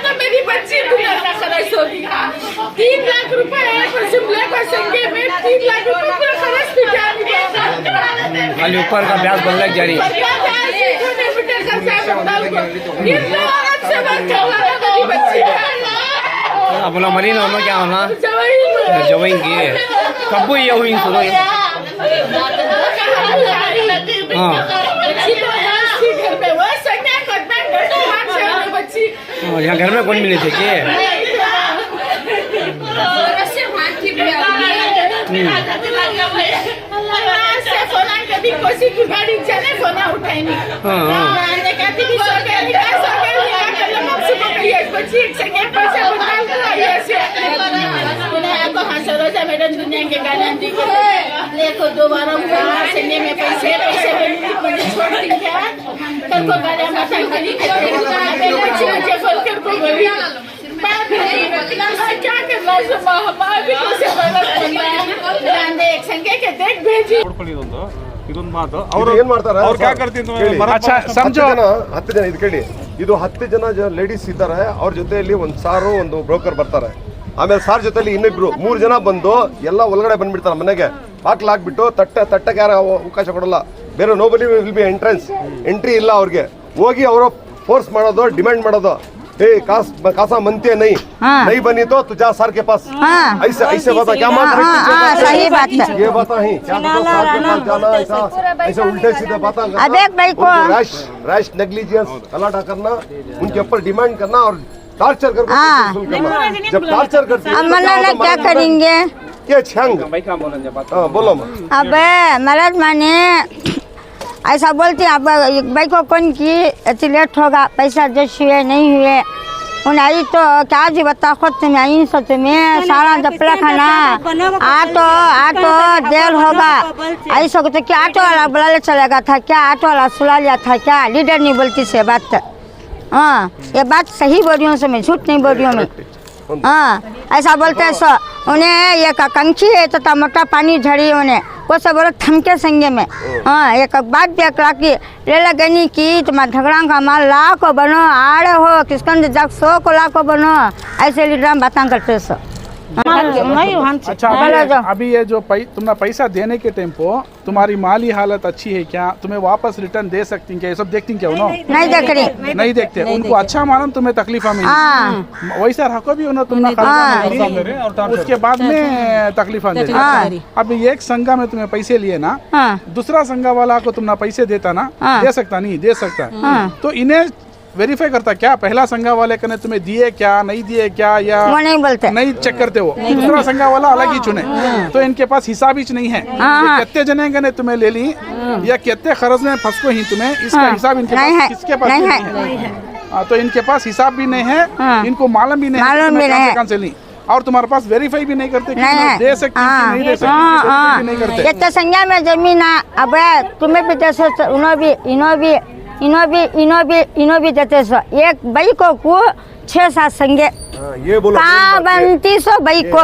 तो मेरी बच्ची दुनिया का खर्च हो गया। 3 लाख रुपए शिमला का संगे में 3 लाख रुपए पूरा खर्च भी खाली ऊपर का ब्याज बनना जारी अपना मरी ना क्या होना जवाएंगे कब ये हुई सुनो हाँ यहाँ घर में कौन भी नहीं थे क्या कभी कोसी की गाड़ी चले फोना उठाई नहीं मैडम दुनिया के गाना देखो दोबारा में पैसे छोड़ दी क्या कल को गाना क्या करना एक संख्या के देख भेजी ಇದೊಂದು ಮಾತು ಅವರು ಏನು ಮಾಡ್ತಾರೆ ಅವ್ರು क्या करती अच्छा समझो 10 ಜನ ಇದು ಕೇಳಿ ಇದು 10 ಜನ ಲೇಡೀಸ್ ಇದ್ದಾರೆ ಅವ್ರ ಜೊತೆಯಲ್ಲಿ ಒಂದು ಸಾರು ಒಂದು ಬ್ರೋಕರ್ ಬರ್ತಾರೆ ಆಮೇಲೆ ಸಾರ್ ಜೊತೆಲಿ ಇನ್ನಿಬ್ರು 3 ಜನ ಬಂದು ಎಲ್ಲ ಒಳಗಡೆ ಬಂದ್ಬಿಡ್ತಾರೆ ಮನೆಗೆ ಬಾಕ್ಲ್ ಹಾಕ್ಬಿಟ್ಟು ತಟ್ಟಕ್ಕೆ ಯಾರು ಅವಕಾಶ ಕೊಡಲ್ಲ ಬೇರೆ ನೋಬಲಿ ವಿಲ್ ಬಿ ಎಂಟ್ರಿ ಇಲ್ಲ ಅವ್ರಿಗೆ ಹೋಗಿ ಅವರು ಫೋರ್ಸ್ ಮಾಡೋದು ಡಿಮ್ಯಾಂಡ್ ಮಾಡೋದು कासा मनते नहीं बनी तो तू जा सर के पास ऐसे बता क्या सही बात है ये बता ही क्या सर के पास जाना ऐसा उल्टे सीधे बात रैश नेग्लिजेंस गलाटा करना उनके ऊपर डिमांड करना और टार्चर करना जब टार्चर करते क्या करेंगे ये छंग बोलो अबे मरद माने ऐसा बोलती अब भाई को कौन की इतनी लेट होगा पैसा जैसे हुए नहीं हुए उन्हें आई तो क्या जी बता खुद तुम्हें आई सो तुम्हें सारा जपला खाना आटो देर होगा ऐसा तो क्या ऑटो वाला बुला चलेगा था क्या ऑटो वाला सुला लिया था क्या लीडर नहीं बोलती से बात हाँ ये बात सही बोल रही हूँ मैं झूठ नहीं बोल रही हूँ मैं हाँ ऐसा बोलते हैं सो उन्हें ये कंखी है तो टमाटर पानी झड़ी उन्हें वो सब बोलो थमके संगे में हाँ एक बात भी अकड़ा की ले लगनी की तुम्हारा झगड़ा का माल लाखों बनो आड़े हो किसकन जग 100 को लाखों बनो ऐसे लीडर बातें करते सो अच्छा अभी ये जो तुमने पैसा देने के टाइम को तुम्हारी माली हालत अच्छी है क्या तुम्हें वापस रिटर्न दे सकती क्या ये सब देखती क्या उन्होंने नहीं देख रही नहीं देखते उनको अच्छा मालूम तुम्हें तकलीफा में वैसा रखो भी उन्होंने तुमने उसके बाद में तकलीफा दे अब एक संघा में तुम्हें पैसे लिए ना दूसरा संघा वाला को तुमने पैसे देता ना दे सकता नहीं दे सकता तो इन्हें वेरीफाई करता क्या पहला संघा वाले ने तुम्हें दिए क्या नहीं दिए क्या या वो नहीं बोलते नहीं चेक करते वो दूसरा संघा वाला अलग ही चुने तो इनके पास हिसाब ही नहीं है कितने जने ने तुम्हें ले ली या कितने खर्च में फंस को ही तुम्हें इसका हिसाब इनके पास किसके पास नहीं है तो इनके पास हिसाब भी नहीं है इनको मालूम भी नहीं है से ली और तुम्हारे पास वेरीफाई भी नहीं करते दे सकते नहीं दे सकते नहीं करते कितने संख्या में जमीन अब तुम्हें भी दे सकते इनो भी देते सो एक भाई को 6-7 संगे ये बोलो कहाँ बनती सो भाई को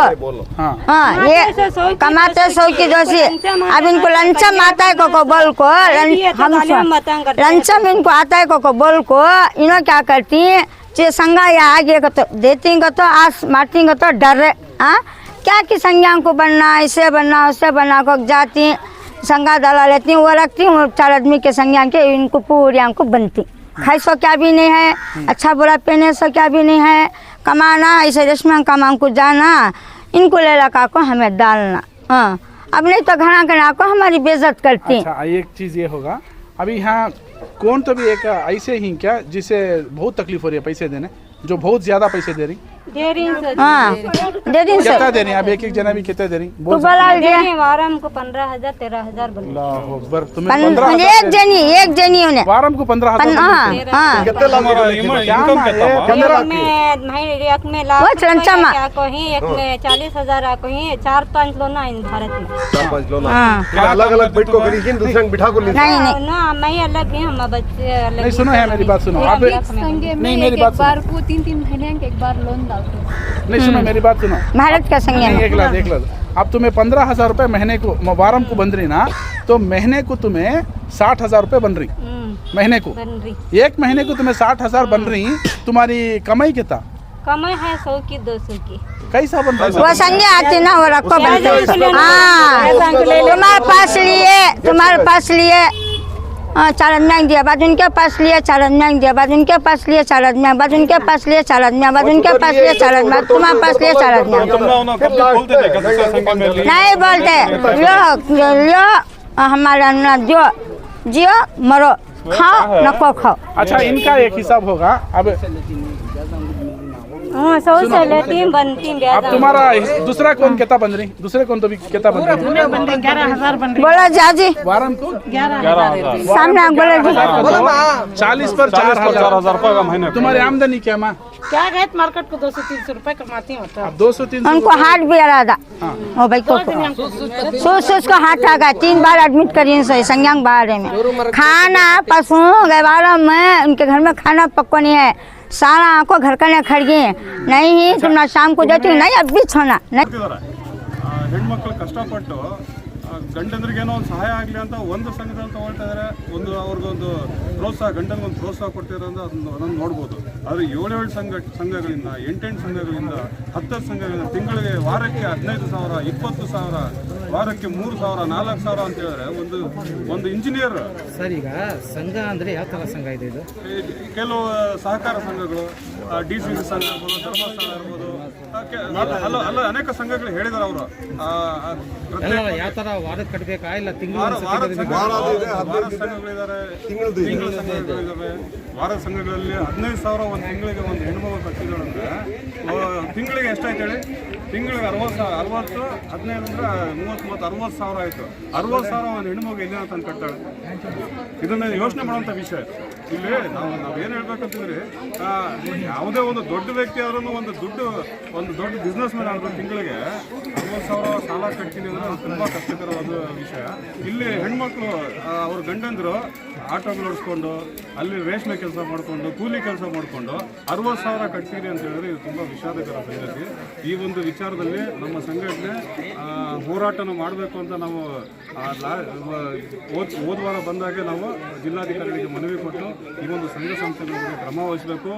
हाँ ये कमाते सो की दोषी अब इनको लंचम आता है को बोल को लंचम इनको आता है को बोल को इन्हों क्या करती चे संगा या आगे को तो देती तो आस मारती तो डर हाँ क्या कि संज्ञा को बनना इसे बनना उससे बनना को जाती संगा डाला लेती हूँ वो रखती हूँ 4 आदमी के संज्ञा के इनको पूरी को बनती खाई सो क्या भी नहीं है अच्छा बुरा पहने सो क्या भी नहीं है कमाना ऐसे रेशमा कमा को जाना इनको ले लगा को हमें डालना हाँ अब नहीं तो घना घना को हमारी बेइज्जत करती। अच्छा एक चीज़ ये होगा अभी यहाँ कौन तो भी एक ऐसे ही क्या जिसे बहुत तकलीफ हो रही है पैसे देने जो बहुत ज्यादा पैसे दे रही कितना दे रही अब एक जना भी कितना दे रही वारम को 15,000 13,000 एक जनी उन्हें वारम को 15,000 एक में 40,000 कहीं 4-5 लोना इन भारत में 4-5 लोना अलग-अलग बैठ को करी किन दूसरे बिठा को नहीं ना मैं अलग है हम बच्चे अलग नहीं सुनो है मेरी बात सुनो आप नहीं मेरी बात बार को 3-3 महीने के एक बार लोन डालते नहीं सुनो मेरी बात सुनो भारत का संज्ञा एक लाख अब तुम्हें 15,000 रुपए महीने को वारम को बन रही ना तो महीने को तुम्हें 60,000 रुपए बन रही महीने को बन रही। 1 महीने को तुम्हें 60,000 बन रही। तुम्हारी कमाई कितना? कमाई है 100 की 200 की। कैसा बन रहा है? वो संगे आती ना वो रखो बनते हाँ तुम्हारे पास लिए 4 आदमी दिया, बाद उनके पास लिए 4 आदमी दिया, बाद उनके पास लिए 4 आदमी, बाद उनके पास लिए 4 आदमी, बाद उनके पास लिए 4 आदमी, तुम्हारे पास लिए 4 आदमी। नहीं बोलते लो हमारा ना जो जियो मरो, खाओ नको खाओ। अच्छा, इनका एक हिसाब होगा। अब 100 से लेती बनती अब तुम्हारा दूसरा कौन कितना बन रही? दूसरे कौन तो भी कितना बन रही? 11,000 बन बोला जाजी वारम को 11,000 सामने बोले 40 पर 4,000 रुपए का महीने। तुम्हारी आमदनी क्या माँ? क्या गए मार्केट को 200-300 रुपए कमाती हूँ। अब 200-300 उनको हार्ट भी आ रहा था ओ भाई को सोच को हार्ट आ गया, 3 बार एडमिट करिए संज्ञांग बाहर में। खाना पशु गवारों में उनके घर में खाना पक्को नहीं है, सारा आंखों घर का खड़गी नहीं तुम शाम को जाती नहीं अब भी छोना नहीं। ಹೆಣ್ಮಕ್ಳು ಕಷ್ಟಪಟ್ಟು ಗಂಡಂದ್ರಿಗೇನೋ ಒಂದು ಸಹಾಯ ಆಗಲಿ ಅಂತ ಒಂದು ಸಂಘದಲ್ಲಿ ತಗೊಳ್ತಾ ಇದ್ದಾರೆ, ಒಂದು ಅವ್ರಿಗೊಂದು ಪ್ರೋತ್ಸಾಹ, ಗಂಡನಿಗೊಂದು ಪ್ರೋತ್ಸಾಹ ಕೊಡ್ತಿರೋದು ಅದನ್ನು ನೋಡ್ಬೋದು. ಆದರೆ 7 ಸಂಘಗಳಿಂದ 8 ಸಂಘಗಳಿಂದ 10 ಸಂಘಗಳಿಂದ ತಿಂಗಳಿಗೆ ವಾರಕ್ಕೆ 15,000 20,000 ವಾರಕ್ಕೆ 3,000 4,000 ಅಂತ ಹೇಳಿದ್ರೆ ಒಂದು ಇಂಜಿನಿಯರ್. ಸರ್, ಈಗ ಸಂಘ ಅಂದರೆ ಯಾವ ಥರ ಸಂಘ ಇದೆ ಇದು? ಕೆಲವು ಸಹಕಾರ ಸಂಘಗಳು, DCC ಸಂಘ ಇರ್ಬೋದು, ಧರ್ಮಸ್ಥಳ ಇರ್ಬೋದು, ಅಲ್ಲ ಅನೇಕ ಸಂಘಗಳು ಹೇಳಿದ್ದಾರೆ ಅವರು. ಯಾವ ಥರ ವಾರದ ಕಟ್ಟಬೇಕಾ ಇಲ್ಲ ತಿಂಗಳು? ವಾರದ ಸಂಘಗಳಿದ್ದಾರೆ, ತಿಂಗಳ ಸಂಘಗಳಿದ್ದಾವೆ. ವಾರದ ಸಂಘಗಳಲ್ಲಿ 15,000 ಒಂದು ತಿಂಗಳಿಗೆ ಒಂದು ಹೆಣ್ಮಗು ಕಟ್ಟಿದ್ದಾಳಂದ್ರೆ ತಿಂಗಳಿಗೆ ಎಷ್ಟಾಯ್ತು ಹೇಳಿ? ತಿಂಗಳಿಗೆ 60 15 ಅಂದ್ರೆ 30 60,000 ಆಯಿತು. 60,000 ಒಂದು ಹೆಣ್ಮಗು ಎಲ್ಲಿನ ತಂದು ಕಟ್ಟಾಳೆ? ಇದನ್ನ ಯೋಚನೆ ಮಾಡುವಂಥ ವಿಷಯ. ಇಲ್ಲಿ ನಾವೇನು ಹೇಳ್ಬೇಕಂತಂದ್ರೆ, ಯಾವುದೇ ಒಂದು ದೊಡ್ಡ ವ್ಯಕ್ತಿ ಆದ್ರೂ ಒಂದು ದೊಡ್ಡ ಬಿಸ್ನೆಸ್ ಮ್ಯಾನ್ ಆದ್ರೂ ತಿಂಗಳಿಗೆ 60,000 ಸಾಲ ಕಟ್ತೀನಿ ಅಂದ್ರೆ ಅದು ತುಂಬ ಕಷ್ಟಕರವಾದ ವಿಷಯ. ಇಲ್ಲಿ ಹೆಣ್ಮಕ್ಳು ಅವ್ರ ಗಂಡಂದ್ರು ಆಟೋಗಳು ಓಡಿಸ್ಕೊಂಡು ಅಲ್ಲಿ ರೇಷ್ಮೆ ಕೆಲಸ ಮಾಡಿಕೊಂಡು ಕೂಲಿ ಕೆಲಸ ಮಾಡಿಕೊಂಡು 60,000 ಕಟ್ತೀರಿ ಅಂತ ಹೇಳಿದ್ರೆ ಇದು ತುಂಬ ವಿಷಾದಕರ ಸಂಗತಿ. ಈ ಒಂದು ವಿಚಾರದಲ್ಲಿ ನಮ್ಮ ಸಂಘಟನೆ ಹೋರಾಟನ ಮಾಡಬೇಕು ಅಂತ ನಾವು ಹೋದ ವಾರ ಬಂದಾಗೆ ನಾವು ಜಿಲ್ಲಾಧಿಕಾರಿಗಳಿಗೆ ಮನವಿ ಕೊಟ್ಟು ಈ ಒಂದು ಸಂಘ ಸಂಸ್ಥೆಗಳ ಬಗ್ಗೆ ಕ್ರಮ ವಹಿಸಬೇಕು.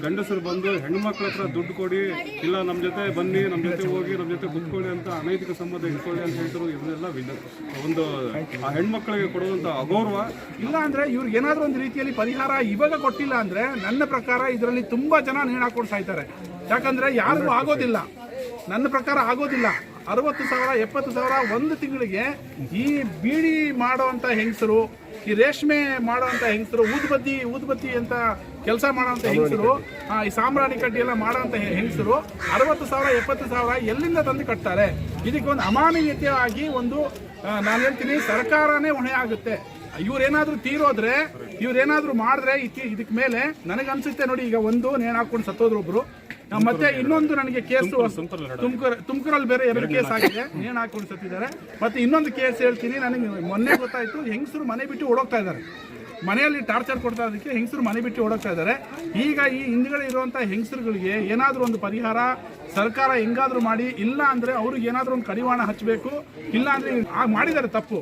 ಗಂಡಸರು ಬಂದು ಹೆಣ್ಮಕ್ಳ ಹತ್ರ ದುಡ್ಡು ಕೊಡಿ, ಇಲ್ಲ ನಮ್ಮ ಜೊತೆ ಬನ್ನಿ, ನಮ್ಮ ಜೊತೆ ಹೋಗಿ, ನಮ್ಮ ಜೊತೆ ಕುತ್ಕೊಳ್ಳಿ ಅಂತ ಅನೈತಿಕ ಸಂಬಂಧ ಇಟ್ಕೊಳ್ಳಿ ಅಂತ ಹೇಳ್ತಾರೆ. ಇದೆಲ್ಲ ಒಂದು ಆ ಹೆಣ್ಮಕ್ಳಿಗೆ ಕೊಡುವಂಥ ಅಗೌರವ. ಇಲ್ಲ ಅಂದ್ರೆ ಇವ್ರಿಗೆ ಏನಾದರೂ ಒಂದು ರೀತಿಯಲ್ಲಿ ಪರಿಹಾರ ಇವಾಗ ಕೊಟ್ಟಿಲ್ಲ ಅಂದ್ರೆ ನನ್ನ ಪ್ರಕಾರ ಇದರಲ್ಲಿ ತುಂಬಾ ಜನ ನೇಣು ಹಾಕೊಂಡು ಸಾಯ್ತಾರೆ. ಯಾಕಂದ್ರೆ ಯಾರಿಗೂ ಆಗೋದಿಲ್ಲ, ನನ್ನ ಪ್ರಕಾರ ಆಗೋದಿಲ್ಲ. 60,000 70,000 ಒಂದು ತಿಂಗಳಿಗೆ ಈ ಬೀಡಿ ಮಾಡೋವಂಥ ಹೆಂಗಸರು, ಈ ರೇಷ್ಮೆ ಮಾಡೋವಂಥ ಹೆಂಗಸರು, ಊದುಬತ್ತಿ ಅಂತ ಕೆಲಸ ಮಾಡೋವಂಥ ಹೆಂಗಸರು, ಈ ಸಾಂಬ್ರಾಣಿ ಕಡ್ಡಿ ಎಲ್ಲ ಮಾಡೋವಂಥ ಹೆಂಗಸರು 60,000 70,000 ಎಲ್ಲಿಂದ ತಂದು ಕಟ್ತಾರೆ? ಇದಕ್ಕೊಂದು ಅಮಾನವೀಯತೆಯಾಗಿ ಒಂದು ನಾನು ಹೇಳ್ತೀನಿ ಸರ್ಕಾರನೇ ಹೊಣೆ ಆಗುತ್ತೆ. ಇವ್ರೇನಾದ್ರೂ ತೀರೋದ್ರೆ, ಇವ್ರೇನಾದ್ರೂ ಮಾಡಿದ್ರೆ ಇದಕ್ಕೆ ಮೇಲೆ ನನಗನ್ಸುತ್ತೆ ನೋಡಿ, ಈಗ ಒಂದು ನೇಣು ಹಾಕೊಂಡು ಸತ್ತೋದ್ರು ಒಬ್ರು, ಮತ್ತೆ ಇನ್ನೊಂದು ನನಗೆ ಕೇಸು ತುಮಕೂರಲ್ಲಿ ಬೇರೆ 2 ಕೇಸ್ ಆಗಿದೆ, ನೇಣು ಹಾಕೊಂಡು ಸತ್ತಿದ್ದಾರೆ. ಮತ್ತೆ ಇನ್ನೊಂದು ಕೇಸ್ ಹೇಳ್ತೀನಿ, ನನಗೆ ಮೊನ್ನೆ ಗೊತ್ತಾಯ್ತು, ಹೆಂಗಸರು ಮನೆ ಬಿಟ್ಟು ಓಡೋಗ್ತಾ ಇದ್ದಾರೆ. ಮನೆಯಲ್ಲಿ ಟಾರ್ಚರ್ ಕೊಡ್ತಾ ಇದ್ದಕ್ಕೆ ಹೆಂಗಸರು ಮನೆ ಬಿಟ್ಟು ಓಡೋಗ್ತಾ ಇದ್ದಾರೆ. ಈಗ ಈ ಹಿಂದ್ಗಡೆ ಇರುವಂಥ ಹೆಂಗಸರುಗಳಿಗೆ ಏನಾದರೂ ಒಂದು ಪರಿಹಾರ ಸರ್ಕಾರ ಹೆಂಗಾದ್ರೂ ಮಾಡಿ, ಇಲ್ಲ ಅಂದರೆ ಅವ್ರಿಗೆ ಏನಾದರೂ ಒಂದು ಕಡಿವಾಣ ಹಚ್ಚಬೇಕು. ಇಲ್ಲ ಅಂದರೆ ಮಾಡಿದ್ದಾರೆ ತಪ್ಪು,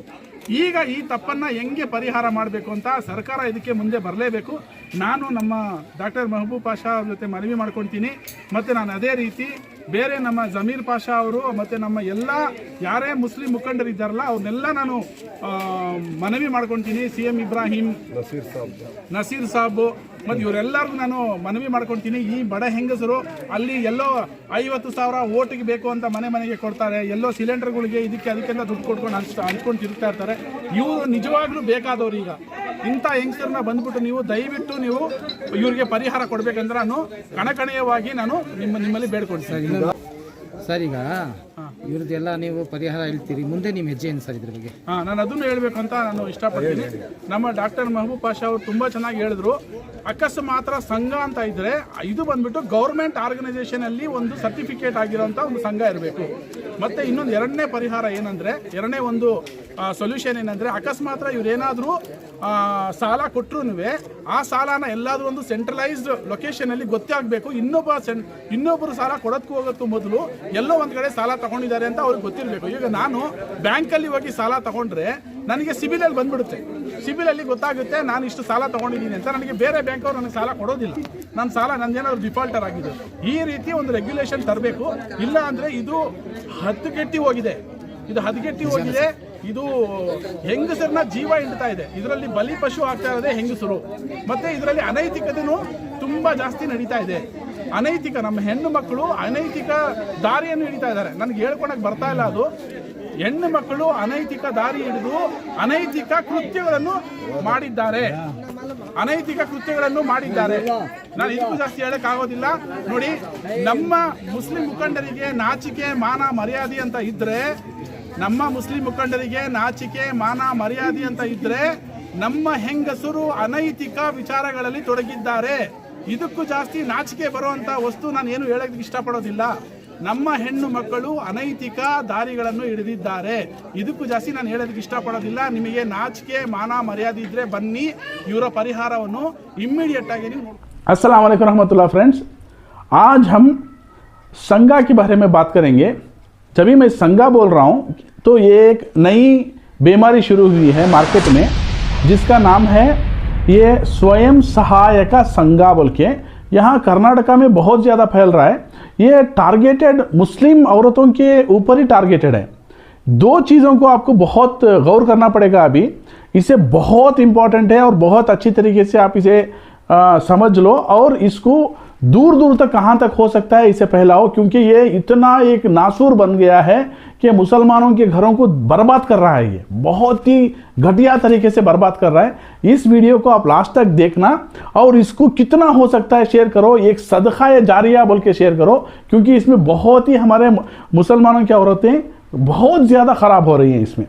ಈಗ ಈ ತಪ್ಪನ್ನು ಹೆಂಗೆ ಪರಿಹಾರ ಮಾಡಬೇಕು ಅಂತ ಸರ್ಕಾರ ಇದಕ್ಕೆ ಮುಂದೆ ಬರಲೇಬೇಕು. ನಾನು ನಮ್ಮ ಡಾಕ್ಟರ್ ಮೆಹಬೂಬ್ ಪಾಷಾ ಅವ್ರ ಜೊತೆ ಮನವಿ ಮಾಡ್ಕೊಳ್ತೀನಿ. ಮತ್ತು ನಾನು ಅದೇ ರೀತಿ ಬೇರೆ ನಮ್ಮ ಜಮೀರ್ ಪಾಷಾ ಅವರು ಮತ್ತು ನಮ್ಮ ಎಲ್ಲ ಯಾರೇ ಮುಸ್ಲಿಂ ಮುಖಂಡರಿದ್ದಾರಲ್ಲ ಅವ್ರನ್ನೆಲ್ಲ ನಾನು ಮನವಿ ಮಾಡ್ಕೊಳ್ತೀನಿ. CM ಇಬ್ರಾಹಿಂ, ನಸೀರ್ ಸಾಬ್ ಮತ್ತು ಇವರೆಲ್ಲರಿಗೂ ನಾನು ಮನವಿ ಮಾಡ್ಕೊಳ್ತೀನಿ. ಈ ಬಡ ಹೆಂಗಸರು ಅಲ್ಲಿ ಎಲ್ಲೋ 50,000 ಓಟಿಗೆ ಬೇಕು ಅಂತ ಮನೆಗೆ ಕೊಡ್ತಾರೆ, ಎಲ್ಲೋ ಸಿಲಿಂಡರ್ಗಳಿಗೆ ಇದಕ್ಕೆ ಅದಕ್ಕೆ ದುಡ್ಡು ಕೊಟ್ಕೊಂಡು ಹಂಚ್ಕೊಂಡು ತಿರುಗ್ತಾ ಇರ್ತಾರೆ. ಇವರು ನಿಜವಾಗ್ಲೂ ಬೇಕಾದವ್ರು. ಈಗ ಇಂಥ ಹೆಂಗಸರನ್ನ ಬಂದ್ಬಿಟ್ಟು ನೀವು ದಯವಿಟ್ಟು ನೀವು ಇವ್ರಿಗೆ ಪರಿಹಾರ ಕೊಡ್ಬೇಕಂದ್ರೆ ನಾನು ಕಣಕಣೀಯವಾಗಿ ನಾನು ನಿಮ್ಮಲ್ಲಿ ಬೇಡ್ಕೊಳ್ತೀನಿ. ಸರ್, ಈಗ ಇವ್ರದ್ದೆಲ್ಲ ನೀವು ಪರಿಹಾರ ಹೇಳ್ತೀರಿ, ಮುಂದೆ ನಿಮ್ಮ ಹೆಜ್ಜೆ ಏನು ಸರ್ ಇದ್ರ ಬಗ್ಗೆ? ನಾನು ಅದನ್ನು ಹೇಳಬೇಕು ಅಂತ ನಾನು ಇಷ್ಟಪಡ್ತೀನಿ. ನಮ್ಮ ಡಾಕ್ಟರ್ ಮೆಹಬೂಬ್ ಪಾಷಾ ಅವರು ತುಂಬ ಚೆನ್ನಾಗಿ ಹೇಳಿದ್ರು. ಅಕಸ್ಮಾತ್ರ ಸಂಘ ಅಂತ ಇದ್ರೆ ಇದು ಬಂದ್ಬಿಟ್ಟು ಗೌರ್ಮೆಂಟ್ ಆರ್ಗನೈಸೇಷನಲ್ಲಿ ಒಂದು ಸರ್ಟಿಫಿಕೇಟ್ ಆಗಿರೋಂಥ ಒಂದು ಸಂಘ ಇರಬೇಕು. ಮತ್ತು ಇನ್ನೊಂದು 2ನೇ ಪರಿಹಾರ ಏನಂದರೆ, 2ನೇ ಒಂದು ಸೊಲ್ಯೂಷನ್ ಏನಂದರೆ, ಅಕಸ್ಮಾತ್ರ ಇವ್ರೇನಾದರೂ ಸಾಲ ಕೊಟ್ಟರು ಆ ಸಾಲನ ಎಲ್ಲಾದರೂ ಒಂದು ಸೆಂಟ್ರಲೈಸ್ಡ್ ಲೊಕೇಶನಲ್ಲಿ ಗೊತ್ತೇ ಆಗಬೇಕು. ಇನ್ನೊಬ್ಬರು ಸಾಲ ಹೋಗೋಕ್ಕೂ ಮೊದಲು ಎಲ್ಲೋ ಒಂದು ಕಡೆ ಸಾಲ ತಗೊಂಡಿದ್ದಾರೆ ಅಂತ ಅವ್ರಿಗೆ ಗೊತ್ತಿರಬೇಕು. ಈಗ ನಾನು ಬ್ಯಾಂಕಲ್ಲಿ ಹೋಗಿ ಸಾಲ ತಗೊಂಡ್ರೆ ನನಗೆ ಸಿಬಿಲಲ್ಲಿ ಬಂದ್ಬಿಡುತ್ತೆ, ಸಿಬಿಲಲ್ಲಿ ಗೊತ್ತಾಗುತ್ತೆ ನಾನು ಇಷ್ಟು ಸಾಲ ತೊಗೊಂಡಿದ್ದೀನಿ ಅಂತ. ನನಗೆ ಬೇರೆ ಬ್ಯಾಂಕ್ ಅವರು ನನಗೆ ಸಾಲ ಕೊಡೋದಿಲ್ಲ, ನನ್ನ ಸಾಲ ನಂದೇನಾದ್ರು ಡಿಫಾಲ್ಟರ್ ಆಗಿದೆ. ಈ ರೀತಿ ಒಂದು ರೆಗ್ಯುಲೇಷನ್ ತರಬೇಕು. ಇಲ್ಲ ಅಂದರೆ ಇದು ಹದಗೆಟ್ಟಿ ಹೋಗಿದೆ, ಇದು ಹೆಂಗಸರನ್ನ ಜೀವ ಹಿಂಡ್ತಾ ಇದೆ. ಇದರಲ್ಲಿ ಬಲಿ ಪಶು ಆಗ್ತಾ ಇರೋದೇ ಹೆಂಗಸರು. ಮತ್ತೆ ಇದರಲ್ಲಿ ಅನೈತಿಕತೆನೂ ತುಂಬಾ ಜಾಸ್ತಿ ನಡೀತಾ ಇದೆ. ಅನೈತಿಕ ನಮ್ಮ ಹೆಣ್ಣು ಮಕ್ಕಳು ಅನೈತಿಕ ದಾರಿಯನ್ನು ಹಿಡಿತಾ ಇದ್ದಾರೆ. ನನಗೆ ಹೇಳ್ಕೊಳಕ್ ಬರ್ತಾ ಇಲ್ಲ. ಅದು ಹೆಣ್ಣು ಮಕ್ಕಳು ಅನೈತಿಕ ದಾರಿ ಹಿಡಿದು ಅನೈತಿಕ ಕೃತ್ಯಗಳನ್ನು ಮಾಡಿದ್ದಾರೆ. ನಾನು ಇದಕ್ಕೂ ಜಾಸ್ತಿ ಹೇಳಕ್ ಆಗೋದಿಲ್ಲ. ನೋಡಿ, ನಮ್ಮ ಮುಸ್ಲಿಂ ಮುಖಂಡರಿಗೆ ನಾಚಿಕೆ ಮಾನ ಮರ್ಯಾದೆ ಅಂತ ಇದ್ರೆ, ನಮ್ಮ ಹೆಂಗಸರು ಅನೈತಿಕ ವಿಚಾರಗಳಲ್ಲಿ ತೊಡಗಿದ್ದಾರೆ. ಇದಕ್ಕೂ ಜಾಸ್ತಿ ನಾಚಿಕೆ ಬರುವಂತ ವಸ್ತು ನಾನು ಏನು ಹೇಳಕ್ ಇಷ್ಟಪಡೋದಿಲ್ಲ. ನಮ್ಮ ಹೆಣ್ಣು ಮಕ್ಕಳು ಅನೈತಿಕ ದಾರಿಗಳನ್ನು ಹಿಡಿದಿದ್ದಾರೆ. ಇದಕ್ಕೂ ಜಾಸ್ತಿ ನಾನು ಹೇಳೋದಕ್ಕೆ ಇಷ್ಟಪಡೋದಿಲ್ಲ. ನಿಮಗೆ ನಾಚಿಕೆ ಮಾನ ಮರ್ಯಾದೆ ಇದ್ರೆ ಬನ್ನಿ, ಇವರ ಪರಿಹಾರವನ್ನು ಇಮ್ಮಿಡಿಯೇಟ್ ಆಗಿ ನೀವು. अस्सलाम वालेकुम रहमतुल्लाह फ्रेंड्स, आज हम संगा के बारे में बात करेंगे. जब भी मैं संगा बोल रहा हूँ तो ये एक नई बीमारी शुरू हुई है मार्केट में, जिसका नाम है ये स्वयं सहायका संगा बोल के. यहाँ कर्नाटका में बहुत ज़्यादा फैल रहा है. ये टारगेटेड मुस्लिम औरतों के ऊपर ही टारगेटेड है. दो चीज़ों को आपको बहुत गौर करना पड़ेगा. अभी इसे बहुत इम्पॉर्टेंट है और बहुत अच्छी तरीके से आप इसे समझ लो और इसको दूर दूर तक कहाँ तक हो सकता है इसे फैलाओ, क्योंकि ये इतना एक नासूर बन गया है कि मुसलमानों के घरों को बर्बाद कर रहा है. ये बहुत ही घटिया तरीके से बर्बाद कर रहा है. इस वीडियो को आप लास्ट तक देखना और इसको कितना हो सकता है शेयर करो. एक सदका जारिया बोल के शेयर करो, क्योंकि इसमें बहुत ही हमारे मुसलमानों की औरतें बहुत ज़्यादा ख़राब हो रही हैं. इसमें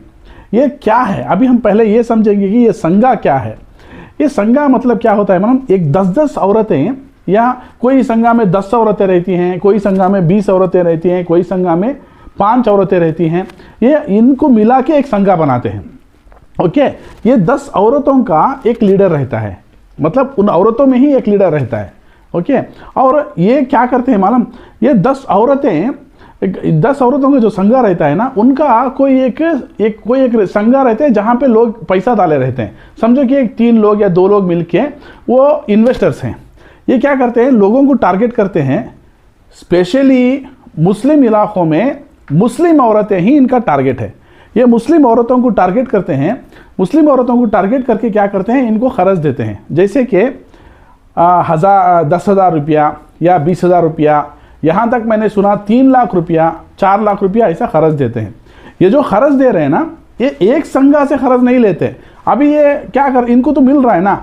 ये क्या है, अभी हम पहले ये समझेंगे कि ये संगा क्या है. ये संगा मतलब क्या होता है मैडम, एक 10-10 औरतें, या कोई संगा में 10 औरतें रहती हैं, कोई संगा में 20 औरतें रहती हैं, कोई संगा में 5 औरतें रहती हैं. ये इनको मिला के एक संगा बनाते हैं. ओके, ये 10 औरतों का एक लीडर रहता है, मतलब उन औरतों में ही एक लीडर रहता है. ओके, और ये क्या करते हैं मालूम, ये 10 औरतों का जो संगा रहता है ना, उनका कोई एक संगा रहता है जहाँ पे लोग पैसा डाले रहते हैं. समझो कि एक 3 लोग या 2 लोग मिलके वो इन्वेस्टर्स हैं. ये क्या करते हैं, लोगों को टारगेट करते हैं. स्पेशली मुस्लिम इलाकों में मुस्लिम औरतें ही इनका टारगेट है. ये मुस्लिम औरतों को टारगेट करते हैं. मुस्लिम औरतों को टारगेट करके क्या करते हैं, इनको खर्च देते हैं. जैसे कि 10,000 रुपया या 20,000 रुपया, यहाँ तक मैंने सुना 3 लाख रुपया, 4 लाख रुपया ऐसा खर्च देते हैं. ये जो खर्च दे रहे हैं ना, ये एक संगा से खर्च नहीं लेते. अभी ये क्या कर, इनको तो मिल रहा है ना.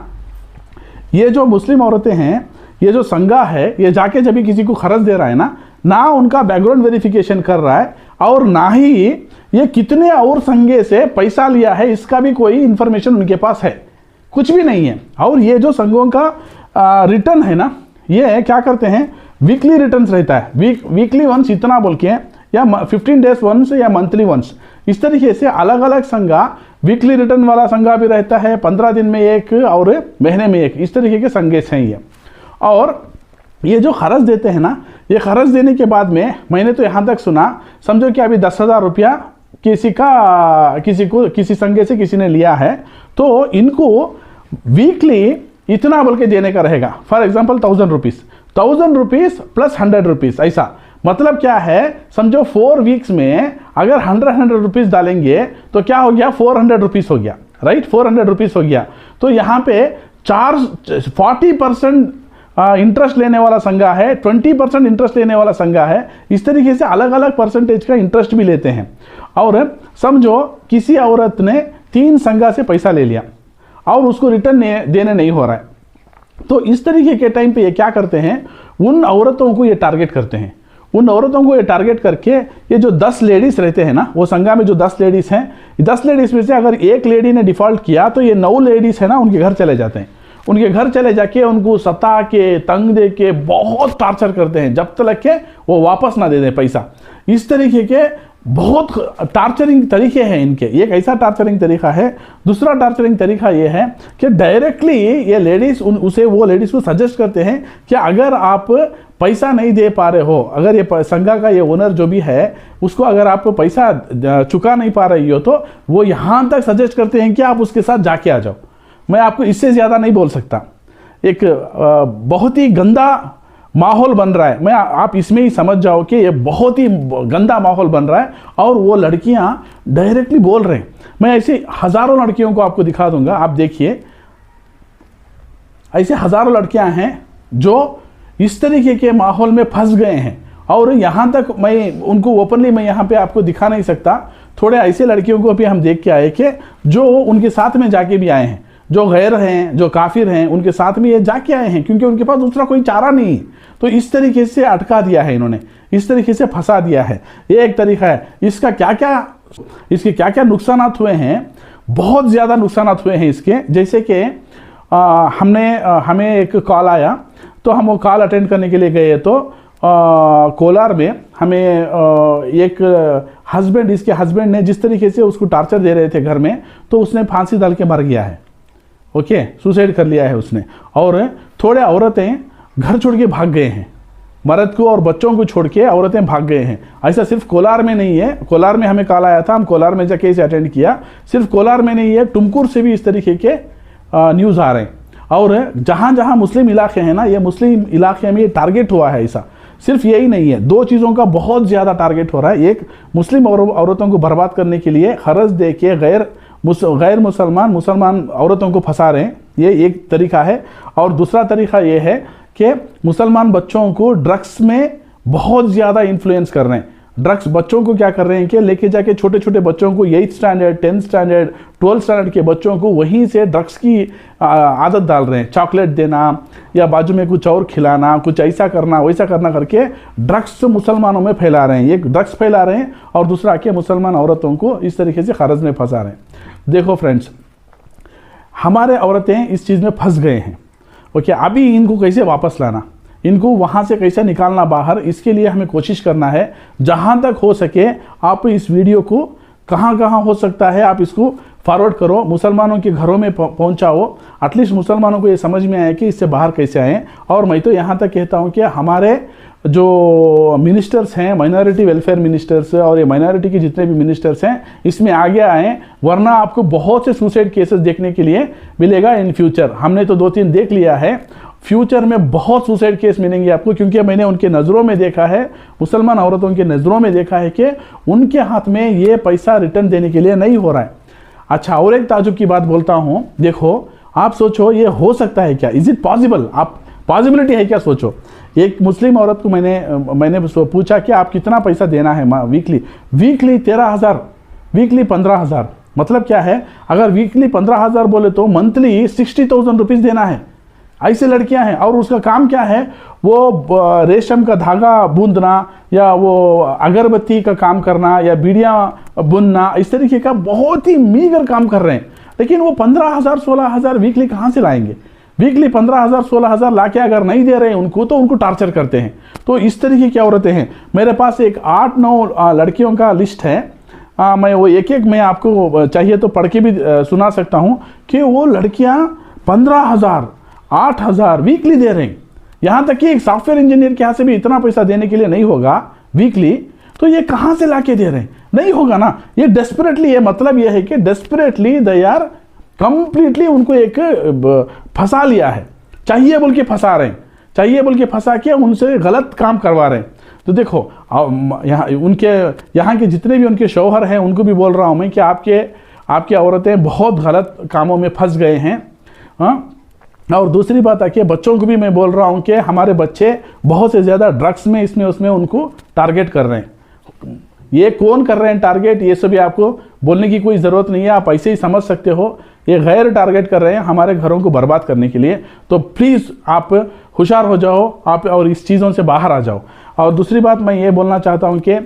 ये जो मुस्लिम औरतें हैं, ये जो संगा है, ये जाके जब भी किसी को खर्च दे रहा है ना उनका बैकग्राउंड वेरिफिकेशन कर रहा है और ना ही ये कितने और संगे से पैसा लिया है इसका भी कोई इंफॉर्मेशन उनके पास है, कुछ भी नहीं है. और ये जो संघों का रिटर्न है ना, ये क्या करते हैं, वीकली रिटर्न्स रहता है. वीकली वंस इतना बोल के, या 15 डेज वंस या मंथली वंस, इस तरीके से अलग अलग संगा, वीकली रिटर्न वाला संगा भी रहता है, 15 दिन में एक और महीने में एक, इस तरीके के संगे हैं ये. और ये जो खर्च देते हैं ना, ये खर्च देने के बाद में मैंने तो यहाँ तक सुना, समझो कि अभी 10,000 रुपया किसी संगे से किसी ने लिया है, तो इनको वीकली इतना बोल के देने का रहेगा. For example 1,000 rupees plus 100 rupees, ऐसा. मतलब क्या है, समझो 4 वीक्स में अगर 100 रुपीज़ डालेंगे तो क्या हो गया, 400 रुपीज़ हो गया. राइट, 400 रुपीज़ हो गया. तो यहाँ पे 40% इंटरेस्ट लेने वाला संगा है, 20% इंटरेस्ट लेने वाला संगा है. इस तरीके से अलग अलग परसेंटेज का इंटरेस्ट भी लेते हैं. और समझो किसी औरत ने 3 संगा से पैसा ले लिया और उसको रिटर्न देने नहीं हो रहा है, तो इस तरीके के टाइम पे ये क्या करते हैं, उन औरतों को ये टारगेट करते हैं. उन औरतों को ये टारगेट करके, ये जो 10 लेडीज़ रहते हैं ना, वो संगा में जो 10 लेडीज़ हैं, 10 लेडीज़ में से अगर एक लेडी ने डिफ़ॉल्ट किया तो ये 9 लेडीज़ है ना, उनके घर चले जाते हैं. उनके घर चले जाके उनको सता के, तंग दे के बहुत टार्चर करते हैं जब तक के वो वापस ना दे दें पैसा। इस तरीके के बहुत टार्चरिंग तरीके हैं इनके। एक ऐसा टार्चरिंग तरीका है। दूसरा टार्चरिंग तरीका ये है कि डायरेक्टली ये लेडीज उसे वो लेडीज को सजेस्ट करते हैं कि अगर आप पैसा नहीं दे पा रहे हो, अगर ये संघा का ये ओनर जो भी है उसको अगर आप पैसा चुका नहीं पा रही हो, तो वो यहाँ तक सजेस्ट करते हैं कि आप उसके साथ जाके आ जाओ। मैं आपको इससे ज़्यादा नहीं बोल सकता। एक बहुत ही गंदा माहौल बन रहा है। आप इसमें ही समझ जाओ कि ये बहुत ही गंदा माहौल बन रहा है और वो लड़कियां डायरेक्टली बोल रहे हैं। मैं ऐसे हज़ारों लड़कियों को आपको दिखा दूंगा, आप देखिए। ऐसे हज़ारों लड़कियां हैं जो इस तरीके के माहौल में फंस गए हैं और यहाँ तक मैं उनको ओपनली मैं यहाँ पे आपको दिखा नहीं सकता। थोड़े ऐसे लड़कियों को भी हम देख के आए कि जो उनके साथ में जाके भी आए हैं, जो गैर हैं, जो काफिर हैं, उनके साथ में ये जाके आए हैं क्योंकि उनके पास दूसरा कोई चारा नहीं। तो इस तरीके से अटका दिया है इन्होंने, इस तरीके से फंसा दिया है। ये एक तरीका है। इसके क्या क्या नुकसान हुए हैं, बहुत ज़्यादा नुकसान हुए हैं इसके। जैसे कि हमें एक कॉल आया तो हम वो कॉल अटेंड करने के लिए गए तो कोलार में हमें एक हस्बैंड, इसके हस्बैंड ने जिस तरीके से उसको टार्चर दे रहे थे घर में, तो उसने फांसी डाल के मर गया है। ओके, सुसाइड कर लिया है उसने। और थोड़े औरतें घर छोड़ के भाग गए हैं, मर्द को और बच्चों को छोड़ के औरतें भाग गए हैं। ऐसा सिर्फ कोलार में नहीं है। कोलार में हमें कॉल आया था, हम कोलार में जाके इसे अटेंड किया। सिर्फ कोलार में नहीं है, टुमकुर से भी इस तरीके के न्यूज़ आ रहे हैं। और जहाँ जहाँ मुस्लिम इलाके हैं ना, ये मुस्लिम इलाके में ये टारगेट हुआ है। ऐसा सिर्फ यही नहीं है, दो चीज़ों का बहुत ज़्यादा टारगेट हो रहा है। एक, मुस्लिम औरतों को बर्बाद करने के लिए खर्च दे के गैर मुसलमान औरतों को फंसा रहे हैं, ये एक तरीका है। और दूसरा तरीका ये है कि मुसलमान बच्चों को ड्रग्स में बहुत ज़्यादा इन्फ्लुएंस कर रहे हैं। ड्रग्स बच्चों को क्या कर रहे हैं कि लेके जाके छोटे छोटे बच्चों को 8th standard, 10th standard, 12th standard के बच्चों को वहीं से ड्रग्स की आदत डाल रहे हैं। चॉकलेट देना या बाजू में कुछ और खिलाना, कुछ ऐसा करना वैसा करना करके ड्रग्स मुसलमानों में फैला रहे हैं। एक ड्रग्स फैला रहे हैं और दूसरा के मुसलमान औरतों को इस तरीके से खर्च में फंसा रहे हैं। देखो फ्रेंड्स, हमारे औरतें इस चीज़ में फंस गए हैं। ओके, अभी इनको कैसे वापस लाना, इनको वहाँ से कैसे निकालना बाहर, इसके लिए हमें कोशिश करना है। जहाँ तक हो सके आप इस वीडियो को कहाँ कहाँ हो सकता है आप इसको फॉरवर्ड करो, मुसलमानों के घरों में पहुँचाओ। एटलीस्ट मुसलमानों को ये समझ में आए कि इससे बाहर कैसे आएँ। और मैं तो यहाँ तक कहता हूँ कि हमारे जो मिनिस्टर्स हैं, माइनॉरिटी वेलफेयर मिनिस्टर्स और ये माइनॉरिटी के जितने भी मिनिस्टर्स हैं, इसमें आगे आएँ, वरना आपको बहुत से सुसाइड केसेस देखने के लिए मिलेगा इन फ्यूचर। हमने तो 2-3 देख लिया है, फ्यूचर में बहुत सुसाइड केस मिलेंगे आपको, क्योंकि मैंने उनके नज़रों में देखा है, मुसलमान औरतों के नज़रों में देखा है कि उनके हाथ में ये पैसा रिटर्न देने के लिए नहीं हो रहा है। अच्छा, और एक ताजुब की बात बोलता हूँ। देखो, आप सोचो ये हो सकता है क्या, इज़ इट पॉसिबल, आप पॉसिबिलिटी है क्या, सोचो। एक मुस्लिम औरत को मैंने पूछा कि आप कितना पैसा देना है वीकली 13,000, वीकली 15,000। मतलब क्या है, अगर वीकली 15,000 बोले तो मंथली 60,000 रुपीज़ देना है। ऐसे लड़कियां हैं और उसका काम क्या है, वो रेशम का धागा बूंदना या वो अगरबत्ती का काम करना या बीड़ियाँ बुनना, इस तरीके का बहुत ही मीगर काम कर रहे हैं। लेकिन वो 15,000 16,000 वीकली कहाँ से लाएंगे। वीकली 15,000 16,000 ला के अगर नहीं दे रहे हैं उनको, तो उनको टार्चर करते हैं। तो इस तरीके की औरतें हैं। मेरे पास एक 8-9 लड़कियों का लिस्ट है। मैं वो एक मैं आपको चाहिए तो पढ़ के भी सुना सकता हूँ कि वो लड़कियाँ 15,000 8,000 वीकली दे रहे हैं। यहाँ तक कि एक सॉफ्टवेयर इंजीनियर के यहाँ से भी इतना पैसा देने के लिए नहीं होगा वीकली, तो ये कहाँ से लाके दे रहे हैं, नहीं होगा ना। ये डेस्परेटली, ये मतलब ये है कि डेस्परेटली दे आर कंप्लीटली उनको एक फंसा लिया है, चाहिए बोल के फंसा रहे हैं, चाहिए बोल के फंसा के उनसे गलत काम करवा रहे हैं। तो देखो, यहाँ के जितने भी उनके शौहर हैं उनको भी बोल रहा हूँ मैं कि आपकी औरतें बहुत गलत कामों में फंस गए हैं। हाँ, और दूसरी बात आके बच्चों को भी मैं बोल रहा हूँ कि हमारे बच्चे बहुत से ज़्यादा ड्रग्स में इसमें उसमें उनको टारगेट कर रहे हैं। ये कौन कर रहे हैं टारगेट, ये सभी आपको बोलने की कोई ज़रूरत नहीं है, आप ऐसे ही समझ सकते हो। ये गैर टारगेट कर रहे हैं हमारे घरों को बर्बाद करने के लिए। तो प्लीज़ आप होशियार हो जाओ आप और इस चीज़ों से बाहर आ जाओ। और दूसरी बात मैं ये बोलना चाहता हूँ कि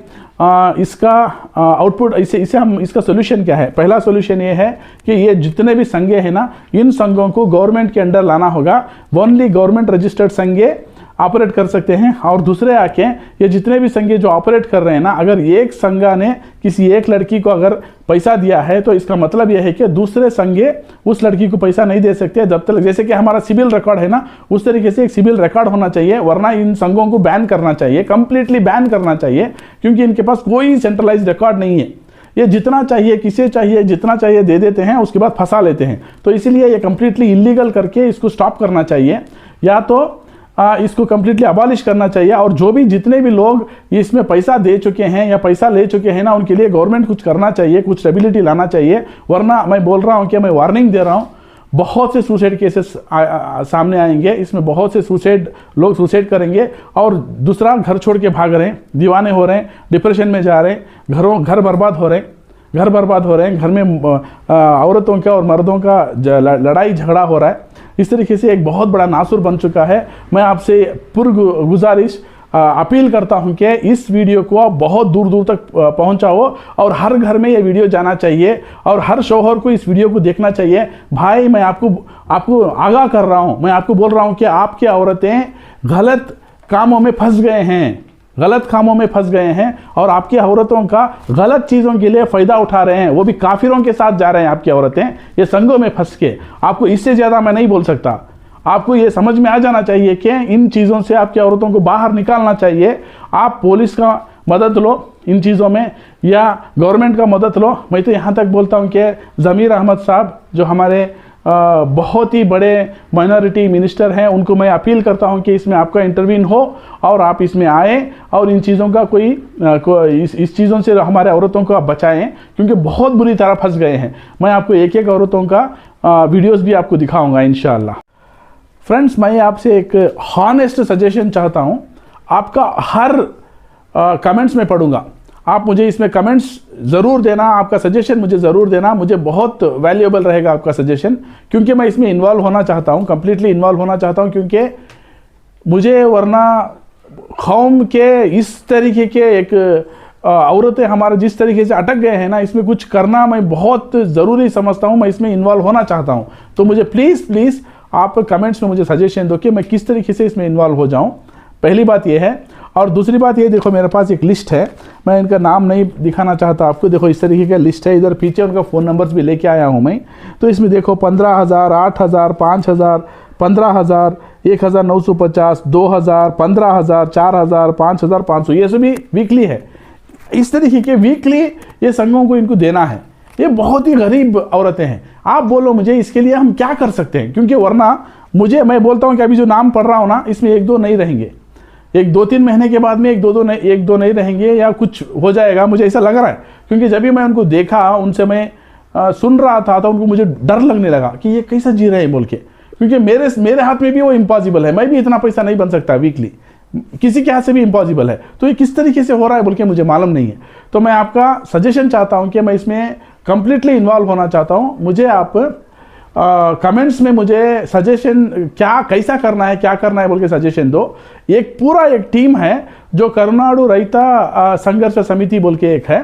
इसका आउटपुट इसे हम इसका सोल्यूशन क्या है। पहला सोल्यूशन ये है कि ये जितने भी संघे हैं ना, इन संघों को गवर्नमेंट के अंडर लाना होगा। ओनली गवर्नमेंट रजिस्टर्ड संघे ऑपरेट कर सकते हैं। और दूसरे आके ये जितने भी संघे जो ऑपरेट कर रहे हैं ना, अगर एक संघा ने किसी एक लड़की को अगर पैसा दिया है तो इसका मतलब यह है कि दूसरे संघे उस लड़की को पैसा नहीं दे सकते जब तक, जैसे कि हमारा सिविल रिकॉर्ड है ना, उस तरीके से एक सिविल रिकॉर्ड होना चाहिए। वरना इन संघों को बैन करना चाहिए, कंप्लीटली बैन करना चाहिए, क्योंकि इनके पास कोई सेंट्रलाइज्ड रिकॉर्ड नहीं है। ये जितना चाहिए, किसे चाहिए, जितना चाहिए दे देते हैं, उसके बाद फंसा लेते हैं। तो इसीलिए ये कंप्लीटली इलीगल करके इसको स्टॉप करना चाहिए, या तो इसको कंप्लीटली अबॉलिश करना चाहिए। और जो भी जितने भी लोग इसमें पैसा दे चुके हैं या पैसा ले चुके हैं ना, उनके लिए गवर्नमेंट कुछ करना चाहिए, कुछ स्टेबिलिटी लाना चाहिए। वरना मैं बोल रहा हूँ कि मैं वार्निंग दे रहा हूँ, बहुत से सुसाइड केसेस सामने आएंगे। इसमें बहुत से लोग सुसाइड करेंगे और दूसरा घर छोड़ के भाग रहे हैं, दीवाने हो रहे हैं, डिप्रेशन में जा रहे हैं, घर बर्बाद हो रहे हैं, घर में औरतों का और मर्दों का लड़ाई झगड़ा हो रहा है। इस तरीके से एक बहुत बड़ा नासुर बन चुका है। मैं आपसे गुजारिश अपील करता हूं कि इस वीडियो को आप बहुत दूर दूर तक पहुंचाओ और हर घर में ये वीडियो जाना चाहिए और हर शौहर को इस वीडियो को देखना चाहिए। भाई मैं आपको आगाह कर रहा हूं, मैं आपको बोल रहा हूं कि आपकी औरतें गलत कामों में फंस गए हैं और आपकी औरतों का गलत चीज़ों के लिए फ़ायदा उठा रहे हैं। वो भी काफिरों के साथ जा रहे हैं आपकी औरतें, ये संघों में फंस के। आपको इससे ज़्यादा मैं नहीं बोल सकता। आपको ये समझ में आ जाना चाहिए कि इन चीज़ों से आपकी औरतों को बाहर निकालना चाहिए। आप पुलिस का मदद लो इन चीज़ों में, या गवर्नमेंट का मदद लो। मैं तो यहाँ तक बोलता हूँ कि ज़मीर अहमद साहब जो हमारे बहुत ही बड़े माइनॉरिटी मिनिस्टर हैं, उनको मैं अपील करता हूं कि इसमें आपका इंटरवीन हो और आप इसमें आए और इन चीज़ों का इस चीज़ों से हमारे औरतों को आप बचाएं, क्योंकि बहुत बुरी तरह फंस गए हैं। मैं आपको एक एक औरतों का वीडियोस भी आपको दिखाऊंगा इंशाअल्लाह। फ्रेंड्स, मैं आपसे एक हॉनेस्ट सजेशन चाहता हूं। आपका हर कमेंट्स में पढ़ूंगा, आप मुझे इसमें कमेंट्स ज़रूर देना, आपका सजेशन मुझे ज़रूर देना। मुझे बहुत वैल्यूएबल रहेगा आपका सजेशन, क्योंकि मैं इसमें इन्वॉल्व होना चाहता हूँ, कंप्लीटली इन्वॉल्व होना चाहता हूँ। क्योंकि मुझे वरना कौम के इस तरीके के एक औरतें हमारे जिस तरीके से अटक गए हैं ना, इसमें कुछ करना मैं बहुत ज़रूरी समझता हूँ। मैं इसमें इन्वॉल्व होना चाहता हूँ। तो मुझे प्लीज़ आप कमेंट्स में मुझे सजेशन दो कि मैं किस तरीके से इसमें इन्वॉल्व हो जाऊँ। पहली बात यह है। और दूसरी बात ये, देखो मेरे पास एक लिस्ट है, मैं इनका नाम नहीं दिखाना चाहता आपको। देखो इस तरीके का लिस्ट है, इधर पीछे उनका फ़ोन नंबर्स भी लेके आया हूँ मैं। तो इसमें देखो 15,000, 8,000, 5,000, 15,000, 1,950, 2,000, 15,000, 4,000, 5,500, ये सभी वीकली है। इस तरीके के वीकली ये संघों को इनको देना है। ये बहुत ही गरीब औरतें हैं। आप बोलो मुझे इसके लिए हम क्या कर सकते हैं, क्योंकि वरना मैं बोलता हूँ कि अभी जो नाम पढ़ रहा हूँ ना, इसमें 1-2 नहीं रहेंगे। 1-2-3 महीने के बाद में 1-2 नहीं रहेंगे, या कुछ हो जाएगा, मुझे ऐसा लग रहा है। क्योंकि जब भी मैं उनको देखा, उनसे मैं सुन रहा था, तो उनको मुझे डर लगने लगा कि ये कैसा जी रहे हैं बोल के। क्योंकि मेरे हाथ में भी वो इम्पॉसिबल है, मैं भी इतना पैसा नहीं बन सकता वीकली, किसी के हाथ से भी इम्पॉसिबल है। तो ये किस तरीके से हो रहा है बोल के मुझे मालूम नहीं है। तो मैं आपका सजेशन चाहता हूँ कि मैं इसमें कंप्लीटली इन्वॉल्व होना चाहता हूँ। मुझे आप कमेंट्स में मुझे सजेशन कैसा करना है बोल के सजेशन दो। एक टीम है जो करुनाडु रैता संघर्ष समिति बोल के एक है,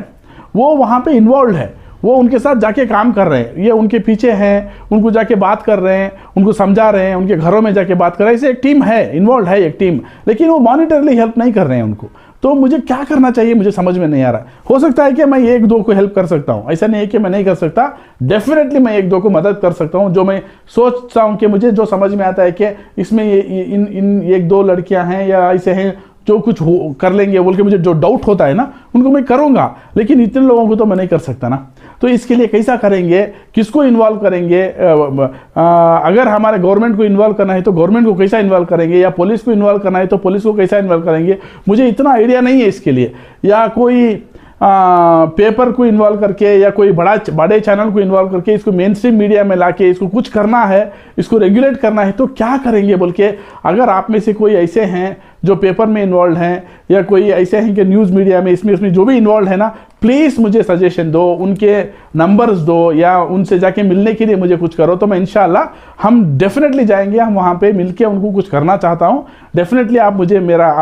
वो वहाँ पे इन्वॉल्व है। वो उनके साथ जाके काम कर रहे हैं, ये उनके पीछे हैं, उनको जाके बात कर रहे हैं, उनको समझा रहे हैं, उनके घरों में जाके बात कर रहे हैं। ऐसे एक टीम है, इन्वॉल्व है एक टीम, लेकिन वो मॉनिटरली हेल्प नहीं कर रहे हैं उनको। तो मुझे क्या करना चाहिए मुझे समझ में नहीं आ रहा है। हो सकता है कि मैं 1-2 को हेल्प कर सकता हूँ, ऐसा नहीं है कि मैं नहीं कर सकता। डेफिनेटली मैं 1-2 को मदद कर सकता हूँ। जो मैं सोचता हूँ कि मुझे जो समझ में आता है कि इसमें इन 1-2 लड़कियां हैं या ऐसे हैं जो कुछ कर लेंगे बोल के, मुझे जो डाउट होता है ना, उनको मैं करूँगा। लेकिन इतने लोगों को तो मैं नहीं कर सकता ना। तो इसके लिए कैसा करेंगे, किसको इन्वॉल्व करेंगे? अगर हमारे गवर्नमेंट को इन्वॉल्व करना है तो गवर्नमेंट को कैसा इन्वॉल्व करेंगे, या पुलिस को इन्वॉल्व करना है तो पुलिस को कैसा इन्वॉल्व करेंगे, मुझे इतना आइडिया नहीं है इसके लिए। या कोई पेपर को इन्वॉल्व करके या कोई बड़े चैनल को इन्वॉल्व करके इसको मेन स्ट्रीम मीडिया में लाके इसको कुछ करना है, इसको रेगुलेट करना है, तो क्या करेंगे बोल के अगर आप में से कोई ऐसे हैं जो पेपर में इन्वॉल्व हैं या कोई ऐसे हैं कि न्यूज़ मीडिया में इसमें जो भी इन्वॉल्व है ना, प्लीज़ मुझे सजेशन दो, उनके नंबर्स दो या उनसे जाके मिलने के लिए मुझे कुछ करो, तो मैं इंशाल्लाह हम डेफिनेटली जाएंगे, हम वहाँ पे मिलके उनको कुछ करना चाहता हूँ। डेफिनेटली आप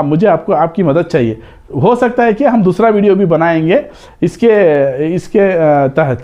मुझे आपको आपकी मदद चाहिए। हो सकता है कि हम दूसरा वीडियो भी बनाएंगे इसके तहत।